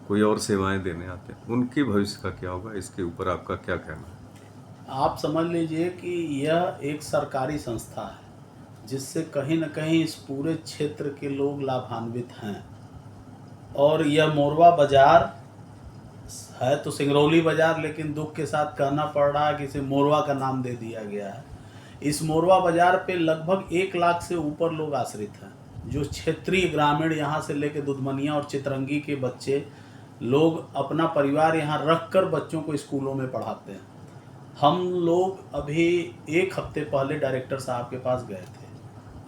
कोई और सेवाएं देने आते हैं, उनके भविष्य का क्या होगा, इसके ऊपर आपका क्या कहना है? आप समझ लीजिए कि यह एक सरकारी संस्था है जिससे कहीं न कहीं इस पूरे क्षेत्र के लोग लाभान्वित हैं। और यह मोरवा बाज़ार है तो सिंगरौली बाज़ार, लेकिन दुख के साथ कहना पड़ रहा है कि इसे मोरवा का नाम दे दिया गया है। इस मोरवा बाज़ार पे लगभग 1 लाख से ऊपर लोग आश्रित हैं, जो क्षेत्रीय ग्रामीण यहाँ से लेकर दुधमनिया और चितरंगी के बच्चे लोग अपना परिवार यहाँ रख कर बच्चों को स्कूलों में पढ़ाते हैं। हम लोग अभी 1 हफ्ते पहले डायरेक्टर साहब के पास गए थे।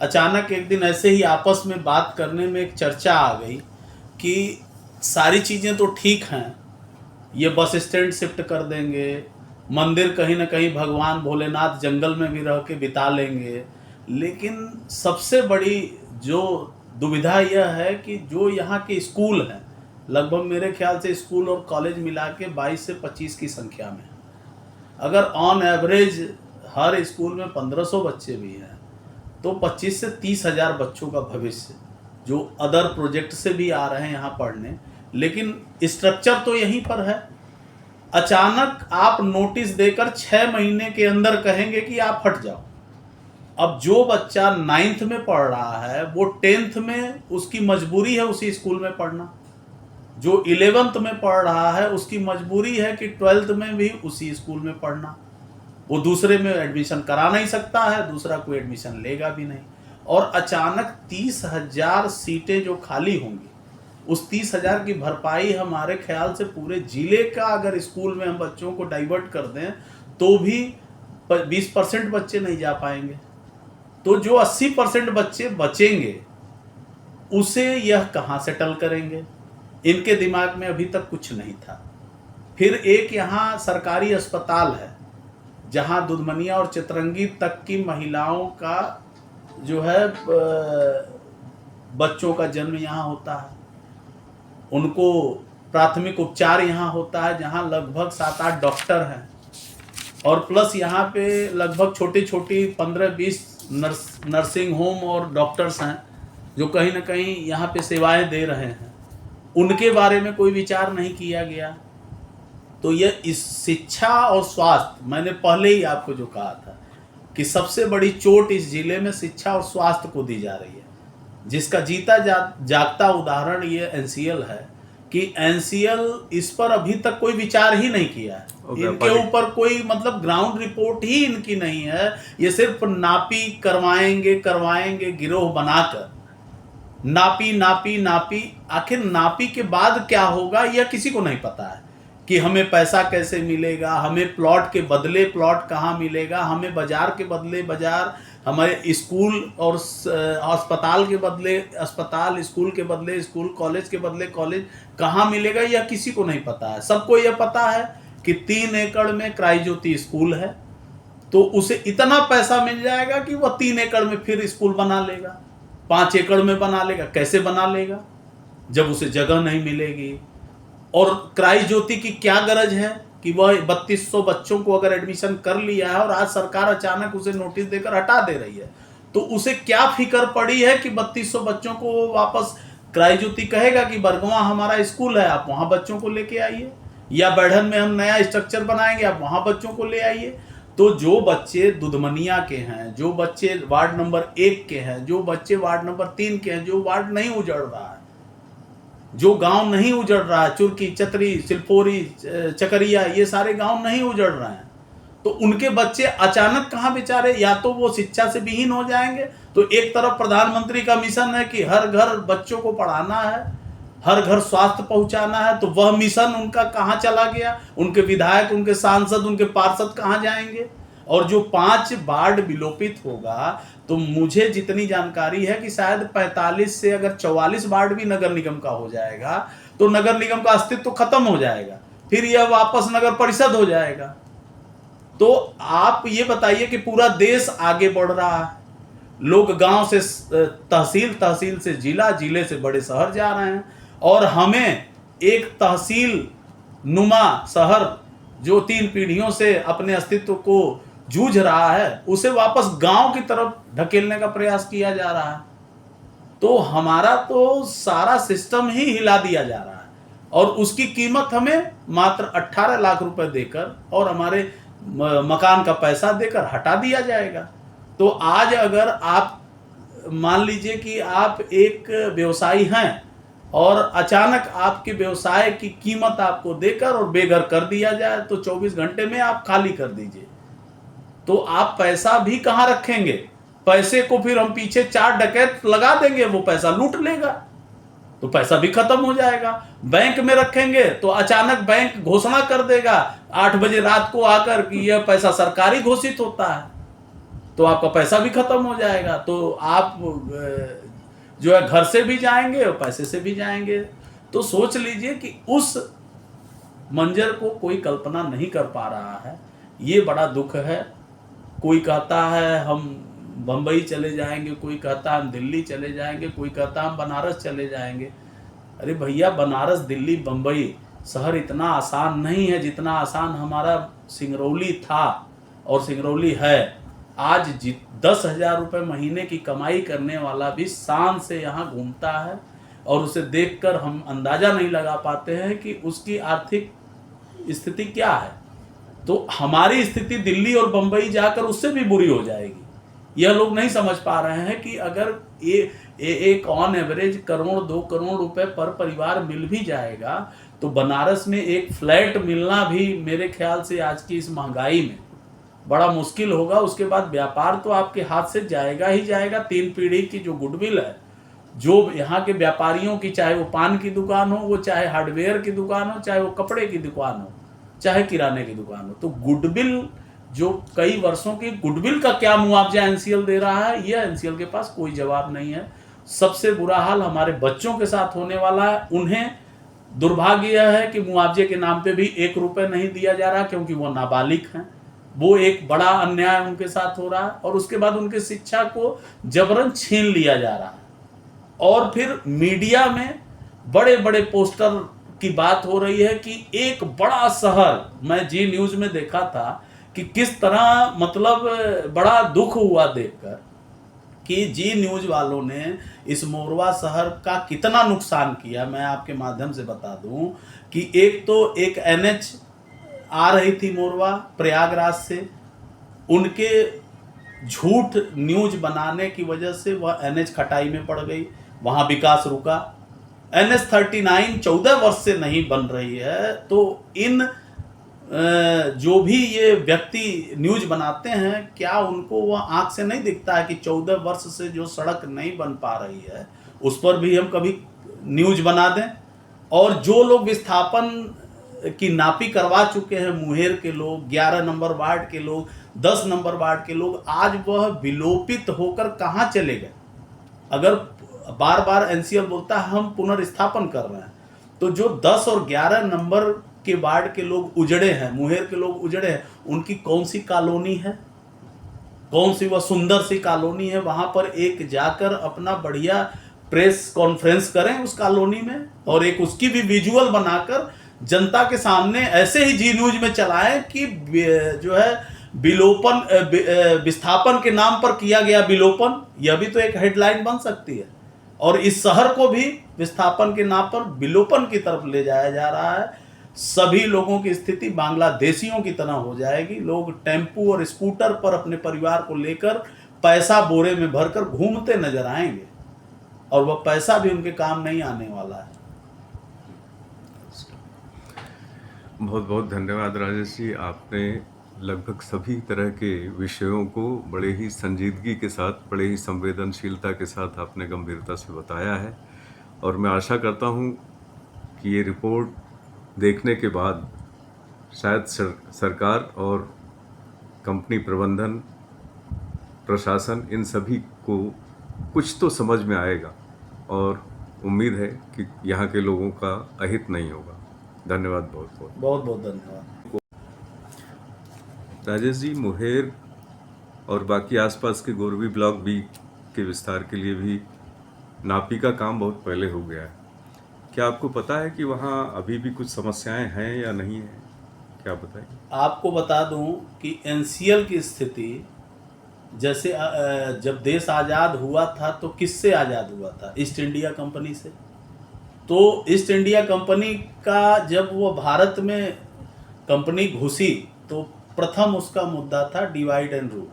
अचानक एक दिन ऐसे ही आपस में बात करने में एक चर्चा आ गई कि सारी चीज़ें तो ठीक हैं, ये बस स्टैंड शिफ्ट कर देंगे, मंदिर कहीं ना कहीं भगवान भोलेनाथ जंगल में भी रह के बिता लेंगे, लेकिन सबसे बड़ी जो दुविधा यह है कि जो यहाँ के स्कूल हैं, लगभग मेरे ख्याल से स्कूल और कॉलेज मिला के 22 से 25 की संख्या में, अगर ऑन एवरेज हर स्कूल में 1500 बच्चे भी हैं तो 25 से 30 हज़ार बच्चों का भविष्य जो अदर प्रोजेक्ट से भी आ रहे हैं यहाँ पढ़ने, लेकिन स्ट्रक्चर तो यहीं पर है। अचानक आप नोटिस देकर 6 महीने के अंदर कहेंगे कि आप हट जाओ। अब जो बच्चा 9th में पढ़ रहा है वो 10th में उसकी मजबूरी है उसी स्कूल में पढ़ना, जो 11th में पढ़ रहा है उसकी मजबूरी है कि 12th में भी उसी स्कूल में पढ़ना। वो दूसरे में एडमिशन करा नहीं सकता है, दूसरा कोई एडमिशन लेगा भी नहीं। और अचानक 30,000 सीटें जो खाली होंगी, उस 30,000 की भरपाई हमारे ख्याल से पूरे जिले का अगर स्कूल में हम बच्चों को डाइवर्ट कर दें तो भी 20% बच्चे नहीं जा पाएंगे। तो जो 80% बच्चे बचेंगे उसे यह कहाँ सेटल करेंगे, इनके दिमाग में अभी तक कुछ नहीं था। फिर एक यहाँ सरकारी अस्पताल है जहाँ दुधमनिया और चितरंगी तक की महिलाओं का जो है बच्चों का जन्म यहाँ होता है, उनको प्राथमिक उपचार यहाँ होता है, जहाँ लगभग 7-8 डॉक्टर हैं और प्लस यहाँ पे लगभग छोटी छोटी 15-20 नर्सिंग होम और डॉक्टर्स हैं जो कहीं ना कहीं यहाँ पे सेवाएं दे रहे हैं। उनके बारे में कोई विचार नहीं किया गया। तो यह इस शिक्षा और स्वास्थ्य, मैंने पहले ही आपको जो कहा था कि सबसे बड़ी चोट इस जिले में शिक्षा और स्वास्थ्य को दी जा रही है, जिसका जीता जागता उदाहरण ये एनसीएल है कि एनसीएल इस पर अभी तक कोई विचार ही नहीं किया है। इनके ऊपर कोई मतलब ग्राउंड रिपोर्ट ही इनकी नहीं है। ये सिर्फ नापी करवाएंगे गिरोह बनाकर, नापी नापी नापी। आखिर नापी के बाद क्या होगा यह किसी को नहीं पता है कि हमें पैसा कैसे मिलेगा, हमें प्लॉट के बदले प्लॉट कहाँ मिलेगा, हमें बाजार के बदले बाजार, हमारे स्कूल और अस्पताल के बदले अस्पताल, स्कूल के बदले स्कूल, कॉलेज के बदले कॉलेज कहाँ मिलेगा, यह किसी को नहीं पता है। सबको यह पता है कि 3 एकड़ में क्राइज्योति स्कूल है तो उसे इतना पैसा मिल जाएगा कि वह 3 एकड़ में फिर स्कूल बना लेगा, 5 एकड़ में बना लेगा। कैसे बना लेगा जब उसे जगह नहीं मिलेगी? और क्राइज्योति की क्या गरज है कि वह 3200 बच्चों को अगर एडमिशन कर लिया है और आज सरकार अचानक उसे नोटिस देकर हटा दे रही है, तो उसे क्या फिक्र पड़ी है कि 3200 बच्चों को वापस क्राइज्योति कहेगा कि बरगवा हमारा स्कूल है, आप वहां बच्चों को लेके आइए, या बढ़न में हम नया स्ट्रक्चर बनाएंगे, आप वहां बच्चों को ले आइए। तो जो बच्चे दुधमनिया के हैं, जो बच्चे वार्ड नंबर 1 के हैं, जो बच्चे वार्ड नंबर 3 के हैं, जो वार्ड नहीं उजड़ रहा है, जो गांव नहीं उजड़ रहा है, चुरकी, चतरी, सिलफोरी, चकरिया, ये सारे गांव नहीं उजड़ रहे हैं, तो उनके बच्चे अचानक कहाँ बेचारे, या तो वो शिक्षा से विहीन हो जाएंगे। तो एक तरफ प्रधानमंत्री का मिशन है कि हर घर बच्चों को पढ़ाना है, हर घर स्वास्थ्य पहुंचाना है, तो वह मिशन उनका कहाँ चला गया? उनके विधायक, उनके सांसद, उनके पार्षद कहाँ जाएंगे? और जो 5 वार्ड विलोपित होगा, तो मुझे जितनी जानकारी है कि शायद 45 से अगर 44 वार्ड भी नगर निगम का हो जाएगा तो नगर निगम का अस्तित्व तो खत्म हो जाएगा, फिर यह वापस नगर परिषद हो जाएगा। तो आप ये बताइए कि पूरा देश आगे बढ़ रहा है, लोग गांव से तहसील, तहसील से जिला, जिले से बड़े शहर जा रहे हैं, और हमें एक तहसील नुमा शहर जो 3 पीढ़ियों से अपने अस्तित्व को जूझ रहा है, उसे वापस गांव की तरफ ढकेलने का प्रयास किया जा रहा है। तो हमारा तो सारा सिस्टम ही हिला दिया जा रहा है। और उसकी कीमत हमें मात्र 18 लाख रुपए देकर और हमारे मकान का पैसा देकर हटा दिया जाएगा। तो आज अगर आप मान लीजिए कि आप एक व्यवसायी हैं और अचानक आपके व्यवसाय की कीमत आपको देकर और बेघर कर दिया जाए तो 24 घंटे में आप खाली कर दीजिए, तो आप पैसा भी कहां रखेंगे? पैसे को फिर हम पीछे 4 डकैत लगा देंगे, वो पैसा लूट लेगा, तो पैसा भी खत्म हो जाएगा। बैंक में रखेंगे तो अचानक बैंक घोषणा कर देगा 8 बजे रात को आकर कि यह पैसा सरकारी घोषित होता है, तो आपका पैसा भी खत्म हो जाएगा। तो आप जो है घर से भी जाएंगे और पैसे से भी जाएंगे। तो सोच लीजिए कि उस मंजर को कोई कल्पना नहीं कर पा रहा है। ये बड़ा दुख है। कोई कहता है हम बम्बई चले जाएंगे, कोई कहता है हम दिल्ली चले जाएंगे, कोई कहता है हम बनारस चले जाएंगे। अरे भैया, बनारस, दिल्ली, बम्बई शहर इतना आसान नहीं है जितना आसान हमारा सिंगरौली था और सिंगरौली है। आज 10,000 रुपये महीने की कमाई करने वाला भी शान से यहाँ घूमता है और उसे देखकर हम अंदाज़ा नहीं लगा पाते हैं कि उसकी आर्थिक स्थिति क्या है। तो हमारी स्थिति दिल्ली और बम्बई जाकर उससे भी बुरी हो जाएगी। यह लोग नहीं समझ पा रहे हैं कि अगर एक ऑन एवरेज 1 करोड़ 2 करोड़ रुपए पर परिवार मिल भी जाएगा तो बनारस में एक फ्लैट मिलना भी मेरे ख्याल से आज की इस महंगाई में बड़ा मुश्किल होगा। उसके बाद व्यापार तो आपके हाथ से जाएगा ही जाएगा। 3 पीढ़ी की जो गुडविल है, जो यहाँ के व्यापारियों की, चाहे वो पान की दुकान हो, वो चाहे हार्डवेयर की दुकान हो, चाहे वो कपड़े की दुकान हो, चाहे किराने की दुकान हो, तो गुडविल जो कई वर्षों की गुडविल का क्या मुआवजा एनसीएल दे रहा है, यह एनसीएल के पास कोई जवाब नहीं है। सबसे बुरा हाल हमारे बच्चों के साथ होने वाला है। उन्हें दुर्भाग्य यह है कि मुआवजे के नाम पे भी 1 रुपये नहीं दिया जा रहा क्योंकि वो नाबालिग हैं। वो एक बड़ा अन्याय उनके साथ हो रहा है और उसके बाद उनकी शिक्षा को जबरन छीन लिया जा रहा है। और फिर मीडिया में बड़े बड़े पोस्टर की बात हो रही है कि एक बड़ा शहर, मैं जी न्यूज़ में देखा था कि किस तरह, मतलब बड़ा दुख हुआ देखकर कि जी न्यूज़ वालों ने इस मोरवा शहर का कितना नुकसान किया। मैं आपके माध्यम से बता दूं कि एक तो एक एनएच आ रही थी मोरवा प्रयागराज से, उनके झूठ न्यूज बनाने की वजह से वह एनएच खटाई में पड़ गई, वहाँ विकास रुका। NH 39 14 वर्ष से नहीं बन रही है। तो इन जो भी ये व्यक्ति न्यूज बनाते हैं, क्या उनको वह आंख से नहीं दिखता है कि 14 वर्ष से जो सड़क नहीं बन पा रही है उस पर भी हम कभी न्यूज बना दें? और जो लोग विस्थापन की नापी करवा चुके हैं, मुंगेर के लोग, 11 नंबर वार्ड के लोग, 10 नंबर वार्ड के लोग, आज वह विलोपित होकर कहाँ चले गए? अगर बार बार एनसीएल बोलता है हम पुनर्स्थापन कर रहे हैं, तो जो 10 और 11 नंबर के वार्ड के लोग उजड़े हैं, मुंगेर के लोग उजड़े हैं, उनकी कौन सी कॉलोनी है, कौन सी वह सुंदर सी कॉलोनी है? वहां पर एक जाकर अपना बढ़िया प्रेस कॉन्फ्रेंस करें उस कॉलोनी में और एक उसकी भी विजुअल बनाकर जनता के सामने ऐसे ही जी न्यूज में चलाएं कि जो है विलोपन, विस्थापन के नाम पर किया गया विलोपन, यह भी तो एक हेडलाइन बन सकती है। और इस शहर को भी विस्थापन के नाम पर विलोपन की तरफ ले जाया जा रहा है। सभी लोगों की स्थिति बांग्लादेशियों की तरह हो जाएगी। लोग टेम्पू और स्कूटर पर अपने परिवार को लेकर पैसा बोरे में भरकर घूमते नजर आएंगे और वह पैसा भी उनके काम नहीं आने वाला है। बहुत बहुत धन्यवाद राजेश जी। आपने लगभग सभी तरह के विषयों को बड़े ही संजीदगी के साथ, बड़े ही संवेदनशीलता के साथ आपने गंभीरता से बताया है और मैं आशा करता हूँ कि ये रिपोर्ट देखने के बाद शायद सरकार और कंपनी प्रबंधन, प्रशासन, इन सभी को कुछ तो समझ में आएगा और उम्मीद है कि यहाँ के लोगों का अहित नहीं होगा। धन्यवाद, बहुत बहुत बहुत बहुत धन्यवाद राजेश जी। मुंगेर और बाकी आसपास के गोरवी ब्लॉक भी के विस्तार के लिए भी नापी का काम बहुत पहले हो गया है। क्या आपको पता है कि वहाँ अभी भी कुछ समस्याएं हैं या नहीं है? क्या बताइए। आपको बता दूं कि एनसीएल की स्थिति, जैसे जब देश आज़ाद हुआ था तो किससे आज़ाद हुआ था? ईस्ट इंडिया कंपनी से। तो ईस्ट इंडिया कंपनी का जब वो भारत में कंपनी घुसी तो प्रथम उसका मुद्दा था डिवाइड एंड रूल,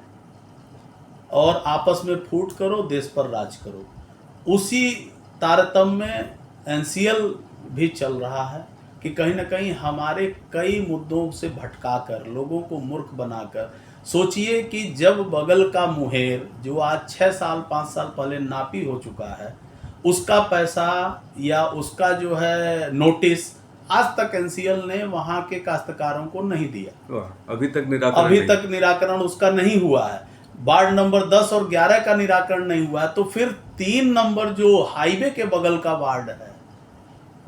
और आपस में फूट करो, देश पर राज करो। उसी तारतम्य में एनसीएल भी चल रहा है कि कहीं ना कहीं हमारे कई मुद्दों से भटकाकर, लोगों को मूर्ख बनाकर, सोचिए कि जब बगल का मुहेर जो आज 6 साल 5 साल पहले नापी हो चुका है, उसका पैसा या उसका जो है नोटिस आज तक एनसीएल ने वहां के काश्तकारों को नहीं दिया। अभी तक निराकरण उसका नहीं हुआ है। वार्ड नंबर 10 और 11 का निराकरण नहीं हुआ है। तो फिर 3 नंबर जो हाईवे के बगल का वार्ड है,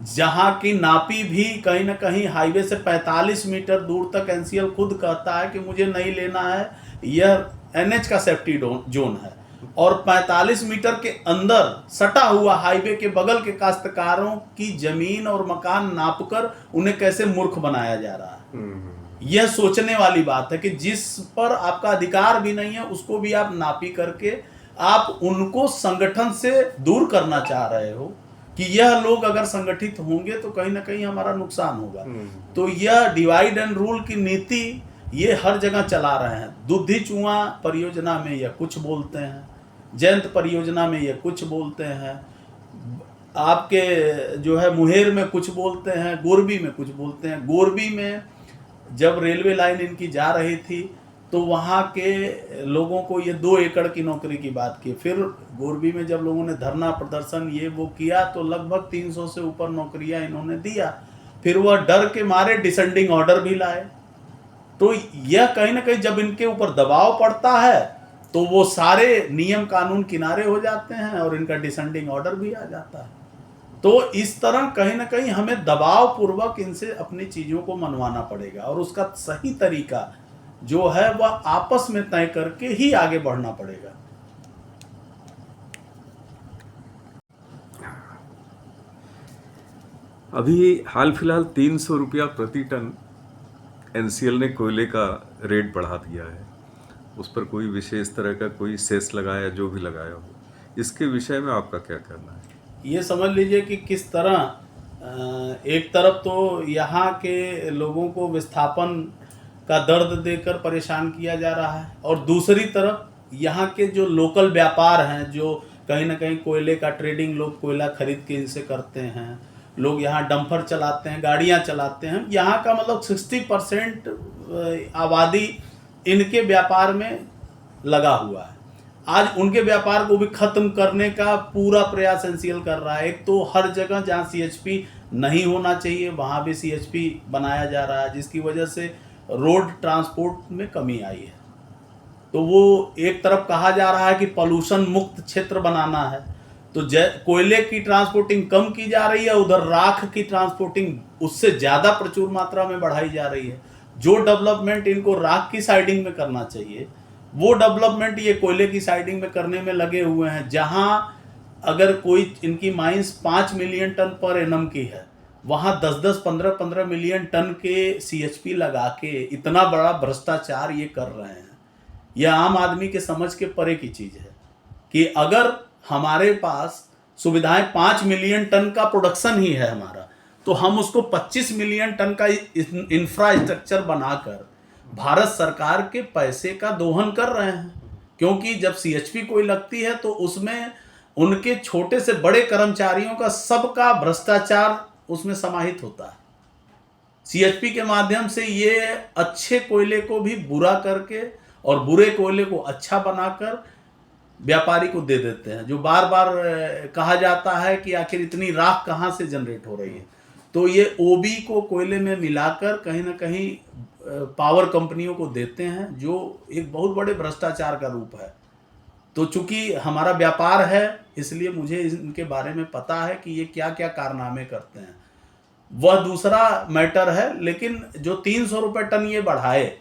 जहां की नापी भी कहीं ना कहीं हाईवे से 45 मीटर दूर तक एनसीएल खुद कहता है कि मुझे नहीं लेना है, यह एनएच का सेफ्टी जोन है, और 45 मीटर के अंदर सटा हुआ हाईवे के बगल के काश्तकारों की जमीन और मकान नापकर उन्हें कैसे मूर्ख बनाया जा रहा है। यह सोचने वाली बात है कि जिस पर आपका अधिकार भी नहीं है उसको भी आप नापी करके आप उनको संगठन से दूर करना चाह रहे हो कि यह लोग अगर संगठित होंगे तो कहीं ना कहीं हमारा नुकसान होगा। तो यह डिवाइड एंड रूल की नीति ये हर जगह चला रहे हैं। दुधी चुआ परियोजना में यह कुछ बोलते हैं, जयंत परियोजना में यह कुछ बोलते हैं, आपके जो है मुहेर में कुछ बोलते हैं, गोरबी में कुछ बोलते हैं। गोरबी में जब रेलवे लाइन इनकी जा रही थी तो वहाँ के लोगों को ये 2 एकड़ की नौकरी की बात की। फिर गोरबी में जब लोगों ने धरना प्रदर्शन ये वो किया तो लगभग 300 से ऊपर नौकरियां इन्होंने दिया। फिर वह डर के मारे डिसेंडिंग ऑर्डर भी लाए। तो यह कहीं ना कहीं जब इनके ऊपर दबाव पड़ता है तो वो सारे नियम कानून किनारे हो जाते हैं और इनका डिसेंडिंग ऑर्डर भी आ जाता है। तो इस तरह कहीं ना कहीं हमें दबाव पूर्वक इनसे अपनी चीज़ों को मनवाना पड़ेगा, और उसका सही तरीका जो है वह आपस में तय करके ही आगे बढ़ना पड़ेगा। अभी हाल फिलहाल 300 रुपया प्रति टन एनसीएल ने कोयले का रेट बढ़ा दिया है। उस पर कोई विशेष तरह का कोई सेस लगाया, जो भी लगाया हो, इसके विषय में आपका क्या कहना है? ये समझ लीजिए कि किस तरह एक तरफ तो यहाँ के लोगों को विस्थापन का दर्द देकर परेशान किया जा रहा है, और दूसरी तरफ यहाँ के जो लोकल व्यापार हैं, जो कहीं ना कहीं कोयले का ट्रेडिंग लोग कोयला खरीद के इनसे करते हैं, लोग यहाँ डंपर चलाते हैं, गाड़ियाँ चलाते हैं। यहाँ का मतलब 60% आबादी इनके व्यापार में लगा हुआ है। आज उनके व्यापार को भी खत्म करने का पूरा प्रयास एनसीएल कर रहा है। एक तो हर जगह जहाँ सीएचपी नहीं होना चाहिए वहाँ भी सीएचपी बनाया जा रहा है, जिसकी वजह से रोड ट्रांसपोर्ट में कमी आई है। तो वो एक तरफ कहा जा रहा है कि पॉल्यूशन मुक्त क्षेत्र बनाना है, तो कोयले की ट्रांसपोर्टिंग कम की जा रही है, उधर राख की ट्रांसपोर्टिंग उससे ज़्यादा प्रचुर मात्रा में बढ़ाई जा रही है। जो डेवलपमेंट इनको राख की साइडिंग में करना चाहिए वो डेवलपमेंट ये कोयले की साइडिंग में करने में लगे हुए हैं। जहां अगर कोई इनकी माइंस 5 मिलियन टन पर एनम की है, वहां 10-10, 15-15 मिलियन टन के सीएचपी लगा के इतना बड़ा भ्रष्टाचार ये कर रहे हैं। यह आम आदमी के समझ के परे की चीज़ है कि अगर हमारे पास सुविधाएं 5 मिलियन टन का प्रोडक्शन ही है हमारा, तो हम उसको 25 मिलियन टन का इंफ्रास्ट्रक्चर बनाकर भारत सरकार के पैसे का दोहन कर रहे हैं। क्योंकि जब सीएचपी कोई लगती है तो उसमें उनके छोटे से बड़े कर्मचारियों का सबका भ्रष्टाचार उसमें समाहित होता है। सीएचपी के माध्यम से ये अच्छे कोयले को भी बुरा करके और बुरे कोयले को अच्छा बनाकर व्यापारी को दे देते हैं। जो बार बार कहा जाता है कि आखिर इतनी राख कहाँ से जनरेट हो रही है, तो ये ओबी को कोयले में मिलाकर कहीं ना कहीं पावर कंपनियों को देते हैं, जो एक बहुत बड़े भ्रष्टाचार का रूप है। तो चूंकि हमारा व्यापार है इसलिए मुझे इनके बारे में पता है कि ये क्या क्या कारनामे करते हैं, वह दूसरा मैटर है। लेकिन जो 300 रुपये टन ये बढ़ाए,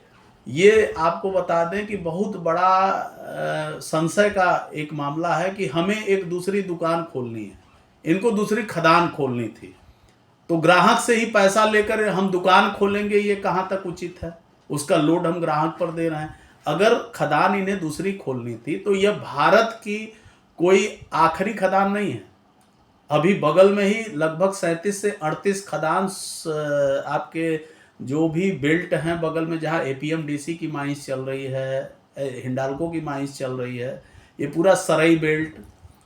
ये आपको बता दें कि बहुत बड़ा संशय का एक मामला है कि हमें एक दूसरी दुकान खोलनी है, इनको दूसरी खदान खोलनी थी, तो ग्राहक से ही पैसा लेकर हम दुकान खोलेंगे, ये कहाँ तक उचित है? उसका लोड हम ग्राहक पर दे रहे हैं। अगर खदान इन्हें दूसरी खोलनी थी तो यह भारत की कोई आखिरी खदान नहीं है, अभी बगल में ही लगभग 37 से 38 खदान आपके जो भी बेल्ट हैं बगल में, जहाँ एपीएमडीसी की माइंस चल रही है, हिंडाल्को की माइंस चल रही है, ये पूरा सरई बेल्ट,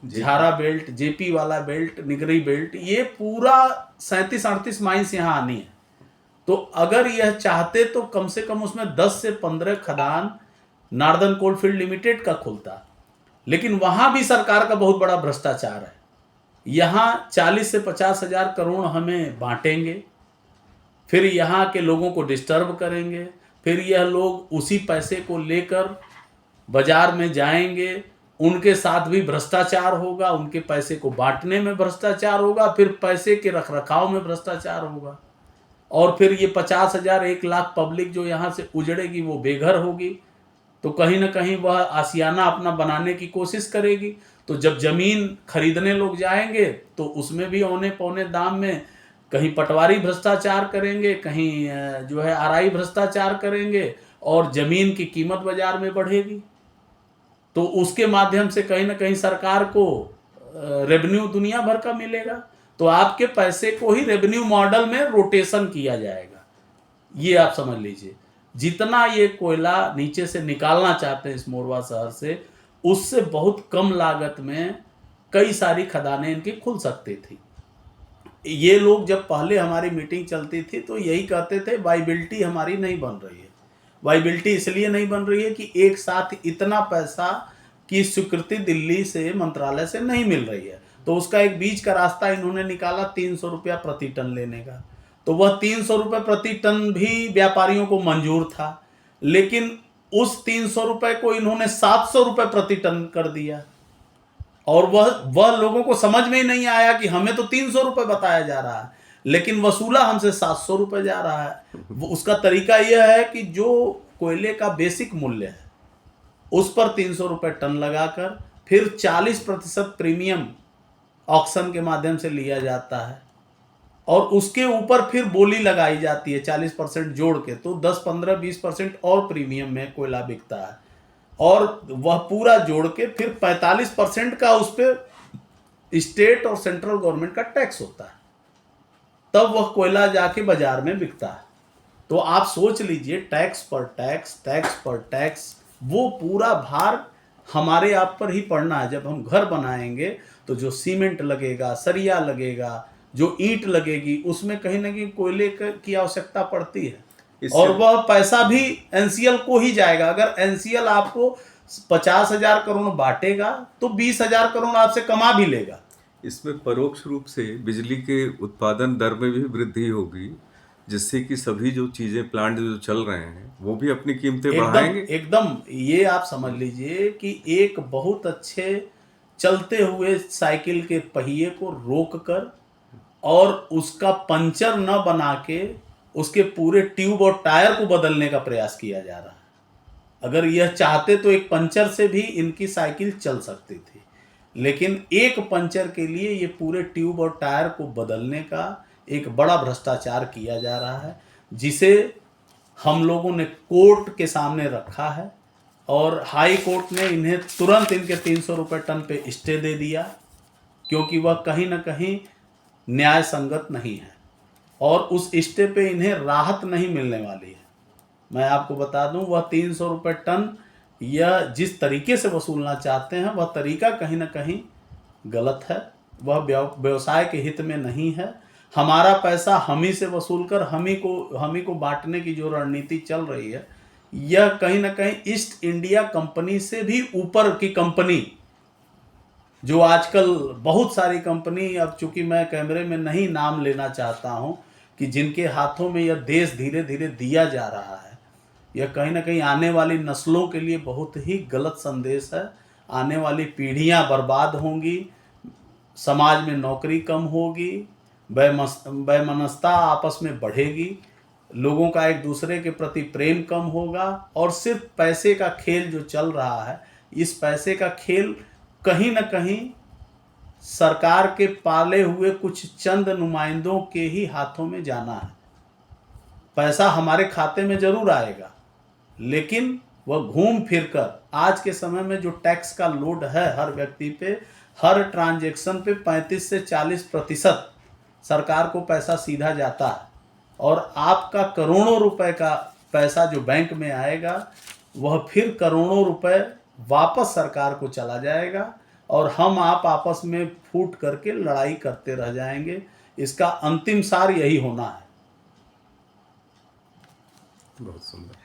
झारा बेल्ट, जेपी वाला बेल्ट, निगरी बेल्ट, ये पूरा 37-38 माइंस यहाँ आनी है। तो अगर यह चाहते तो कम से कम उसमें 10 से 15 खदान नॉर्दर्न कोलफील्ड लिमिटेड का खुलता, लेकिन वहां भी सरकार का बहुत बड़ा भ्रष्टाचार है। यहाँ 40 से 50 हजार करोड़ हमें बांटेंगे, फिर यहाँ के लोगों को डिस्टर्ब करेंगे, फिर यह लोग उसी पैसे को लेकर बाजार में जाएंगे, उनके साथ भी भ्रष्टाचार होगा, उनके पैसे को बांटने में भ्रष्टाचार होगा, फिर पैसे के रखरखाव में भ्रष्टाचार होगा, और फिर ये 50 हजार 1 लाख पब्लिक जो यहाँ से उजड़ेगी वो बेघर होगी, तो कहीं ना कहीं वह आशियाना अपना बनाने की कोशिश करेगी। तो जब जमीन खरीदने लोग जाएंगे तो उसमें भी औने पौने दाम में कहीं पटवारी भ्रष्टाचार करेंगे, कहीं जो है आरआई भ्रष्टाचार करेंगे, और जमीन की कीमत बाजार में बढ़ेगी। तो उसके माध्यम से कहीं ना कहीं सरकार को रेवेन्यू दुनिया भर का मिलेगा। तो आपके पैसे को ही रेवेन्यू मॉडल में रोटेशन किया जाएगा, ये आप समझ लीजिए। जितना ये कोयला नीचे से निकालना चाहते हैं इस मोरवा शहर से, उससे बहुत कम लागत में कई सारी खदानें इनकी खुल सकती थी। ये लोग जब पहले हमारी मीटिंग चलती थी तो यही कहते थे वाइबिलिटी हमारी नहीं बन रही है। वाइबिलिटी इसलिए नहीं बन रही है कि एक साथ इतना पैसा की स्वीकृति दिल्ली से मंत्रालय से नहीं मिल रही है, तो उसका एक बीच का रास्ता इन्होंने निकाला 300 रुपया प्रति टन लेने का। तो वह 300 रुपये प्रति टन भी व्यापारियों को मंजूर था, लेकिन उस 300 रुपये को इन्होंने 700 रुपये प्रति टन कर दिया, और वह लोगों को समझ में ही नहीं आया कि हमें तो 300 रुपये बताया जा रहा है, लेकिन वसूला हमसे 700 रुपये जा रहा है। वो उसका तरीका यह है कि जो कोयले का बेसिक मूल्य है उस पर 300 रुपये टन लगाकर फिर 40% प्रीमियम ऑक्शन के माध्यम से लिया जाता है, और उसके ऊपर फिर बोली लगाई जाती है 40% जोड़ के, तो 10, 15, 20% और प्रीमियम में कोयला बिकता है, और वह पूरा जोड़ के फिर 45% का उस पर स्टेट और सेंट्रल गवर्नमेंट का टैक्स होता है, तब वह कोयला जाके बाजार में बिकता है। तो आप सोच लीजिए, टैक्स पर टैक्स, टैक्स पर टैक्स, वो पूरा भार हमारे आप पर ही पड़ना है। जब हम घर बनाएंगे तो जो सीमेंट लगेगा, सरिया लगेगा, जो ईंट लगेगी, उसमें कहीं ना कहीं कोयले की आवश्यकता पड़ती है, और वह पैसा भी एनसीएल को ही जाएगा। अगर एनसीएल आपको 50,000 करोड़ बांटेगा तो 20,000 करोड़ आपसे कमा भी लेगा। इसमें परोक्ष रूप से बिजली के उत्पादन दर में भी वृद्धि होगी, जिससे कि सभी जो चीजें, प्लांट जो चल रहे हैं वो भी अपनी कीमतें बढ़ाएंगे। एकदम ये आप समझ लीजिए कि एक बहुत अच्छे चलते हुए साइकिल के पहिए को रोककर और उसका पंचर न बना के उसके पूरे ट्यूब और टायर को बदलने का प्रयास किया जा रहा है। अगर यह चाहते तो एक पंचर से भी इनकी साइकिल चल सकती थी, लेकिन एक पंचर के लिए ये पूरे ट्यूब और टायर को बदलने का एक बड़ा भ्रष्टाचार किया जा रहा है, जिसे हम लोगों ने कोर्ट के सामने रखा है, और हाई कोर्ट ने इन्हें तुरंत इनके 300 रुपये टन पे स्टे दे दिया, क्योंकि वह कहीं ना कहीं न्याय संगत नहीं है, और उस स्टे पे इन्हें राहत नहीं मिलने वाली है। मैं आपको बता दूं, वह 300 रुपये टन यह जिस तरीके से वसूलना चाहते हैं वह तरीका कहीं ना कहीं गलत है, वह व्यवसाय के हित में नहीं है। हमारा पैसा हम ही से वसूल कर हम ही को बांटने की जो रणनीति चल रही है, यह कहीं ना कहीं ईस्ट इंडिया कंपनी से भी ऊपर की कंपनी, जो आजकल बहुत सारी कंपनी, अब चूंकि मैं कैमरे में नहीं नाम लेना चाहता हूं, कि जिनके हाथों में यह देश धीरे धीरे दिया जा रहा है, यह कहीं ना कहीं आने वाली नस्लों के लिए बहुत ही गलत संदेश है। आने वाली पीढ़ियां बर्बाद होंगी, समाज में नौकरी कम होगी, वैमनस्यता आपस में बढ़ेगी, लोगों का एक दूसरे के प्रति प्रेम कम होगा, और सिर्फ पैसे का खेल जो चल रहा है, इस पैसे का खेल कहीं ना कहीं सरकार के पाले हुए कुछ चंद नुमाइंदों के ही हाथों में जाना है। पैसा हमारे खाते में जरूर आएगा, लेकिन वह घूम फिर कर आज के समय में जो टैक्स का लोड है हर व्यक्ति पे, हर ट्रांजैक्शन पे 35 से 40% सरकार को पैसा सीधा जाता है, और आपका करोड़ों रुपए का पैसा जो बैंक में आएगा वह फिर करोड़ों रुपए वापस सरकार को चला जाएगा, और हम आप आपस में फूट करके लड़ाई करते रह जाएंगे। इसका अंतिम सार यही होना है। बहुत सुंदर।